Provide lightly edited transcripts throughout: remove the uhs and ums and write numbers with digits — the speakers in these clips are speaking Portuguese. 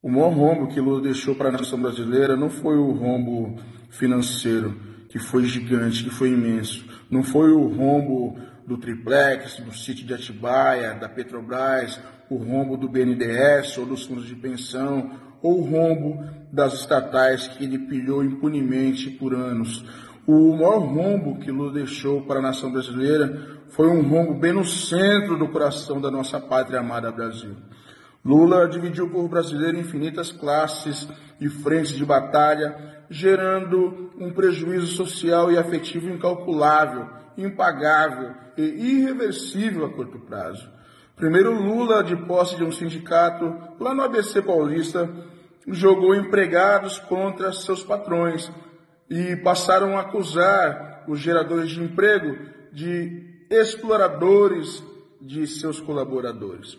O maior rombo que Lula deixou para a nação brasileira não foi o rombo financeiro, que foi gigante, que foi imenso. Não foi o rombo do triplex, do sítio de Atibaia, da Petrobras, o rombo do BNDES ou dos fundos de pensão, ou o rombo das estatais que ele pilhou impunemente por anos. O maior rombo que Lula deixou para a nação brasileira foi um rombo bem no centro do coração da nossa pátria amada Brasil. Lula dividiu o povo brasileiro em infinitas classes e frentes de batalha, gerando um prejuízo social e afetivo incalculável, impagável e irreversível a curto prazo. Primeiro, Lula, de posse de um sindicato lá no ABC Paulista, jogou empregados contra seus patrões e passaram a acusar os geradores de emprego de exploradores de seus colaboradores.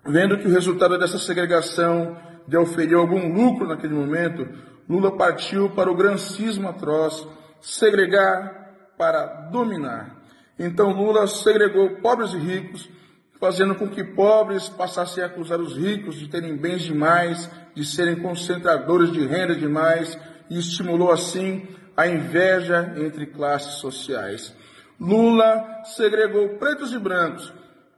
Vendo que o resultado dessa segregação lhe oferiu algum lucro naquele momento, Lula partiu para o grancismo atroz, segregar para dominar. Então Lula segregou pobres e ricos, fazendo com que pobres passassem a acusar os ricos de terem bens demais, de serem concentradores de renda demais, e estimulou assim a inveja entre classes sociais. Lula segregou pretos e brancos,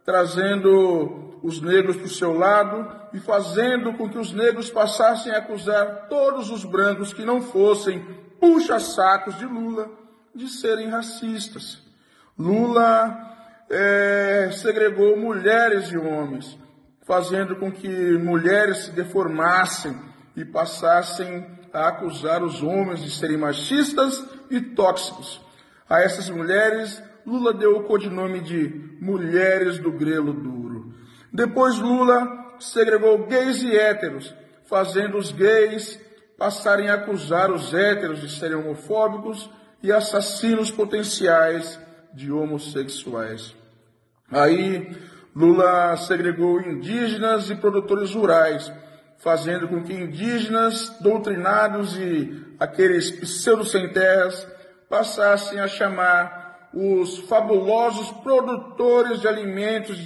trazendo os negros para o seu lado e fazendo com que os negros passassem a acusar todos os brancos que não fossem puxa-sacos de Lula de serem racistas. Lula segregou mulheres e homens, fazendo com que mulheres se deformassem e passassem a acusar os homens de serem machistas e tóxicos. A essas mulheres, Lula deu o codinome de mulheres do grelo duro. Depois Lula segregou gays e héteros, fazendo os gays passarem a acusar os héteros de serem homofóbicos e assassinos potenciais de homossexuais. Aí Lula segregou indígenas e produtores rurais, fazendo com que indígenas doutrinados e aqueles pseudo-sem-terras passassem a chamar os fabulosos produtores de alimentos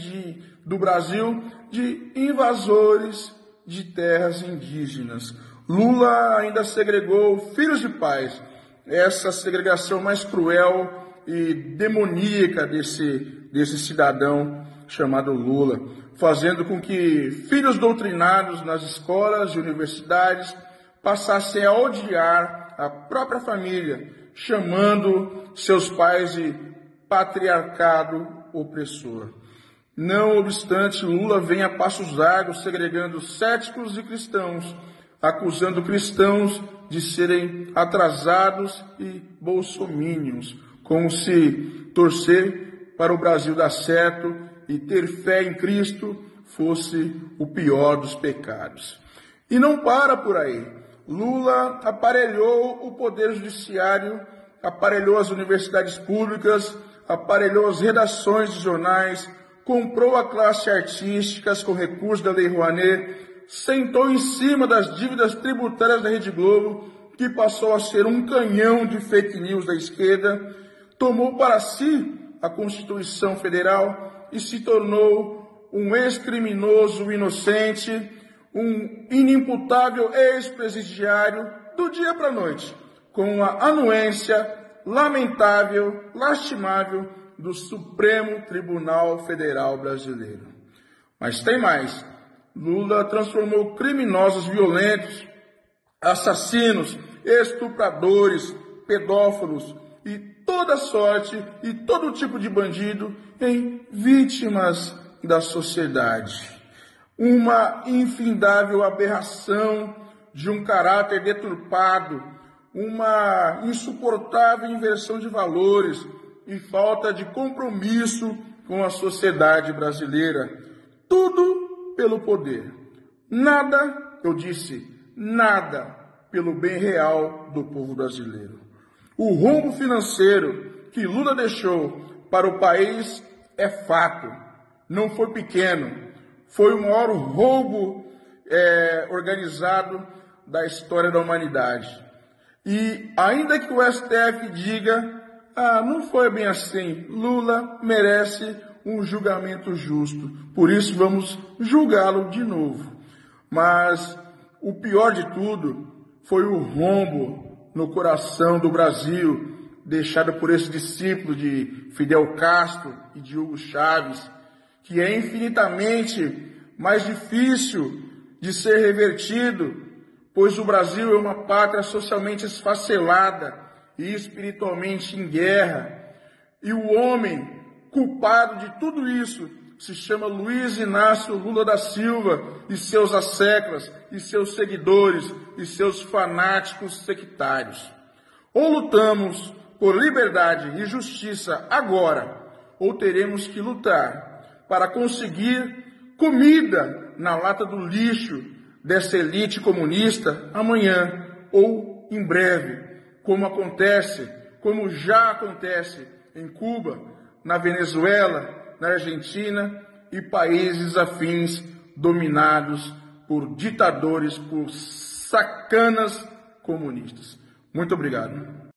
do Brasil de invasores de terras indígenas. Lula ainda segregou filhos de pais, essa segregação mais cruel e demoníaca desse cidadão chamado Lula, fazendo com que filhos doutrinados nas escolas e universidades passassem a odiar a própria família, chamando seus pais de patriarcado opressor. Não obstante, Lula vem a passos largos segregando céticos e cristãos, acusando cristãos de serem atrasados e bolsomínios, como se torcer para o Brasil dar certo e ter fé em Cristo fosse o pior dos pecados. E não para por aí. Lula aparelhou o poder judiciário, aparelhou as universidades públicas, aparelhou as redações de jornais, comprou a classe artística com recursos da Lei Rouanet, sentou em cima das dívidas tributárias da Rede Globo, que passou a ser um canhão de fake news da esquerda, tomou para si a Constituição Federal e se tornou um ex-criminoso inocente, um inimputável ex-presidiário do dia para a noite, com a anuência lamentável, lastimável do Supremo Tribunal Federal Brasileiro. Mas tem mais. Lula transformou criminosos violentos, assassinos, estupradores, pedófilos e toda sorte e todo tipo de bandido em vítimas da sociedade. Uma infindável aberração de um caráter deturpado, uma insuportável inversão de valores e falta de compromisso com a sociedade brasileira. Tudo pelo poder. Nada, eu disse, nada pelo bem real do povo brasileiro. O rombo financeiro que Lula deixou para o país é fato. Não foi pequeno. Foi o maior roubo organizado da história da humanidade. E ainda que o STF diga, não foi bem assim, Lula merece um julgamento justo, por isso vamos julgá-lo de novo. Mas o pior de tudo foi o rombo no coração do Brasil, deixado por esse discípulo de Fidel Castro e de Hugo Chávez, que é infinitamente mais difícil de ser revertido, pois o Brasil é uma pátria socialmente esfacelada e espiritualmente em guerra. E o homem culpado de tudo isso se chama Luiz Inácio Lula da Silva e seus asseclas, e seus seguidores, e seus fanáticos sectários. Ou lutamos por liberdade e justiça agora, ou teremos que lutar para conseguir comida na lata do lixo dessa elite comunista amanhã ou em breve, como já acontece em Cuba, na Venezuela, na Argentina e países afins dominados por ditadores, por sacanas comunistas. Muito obrigado.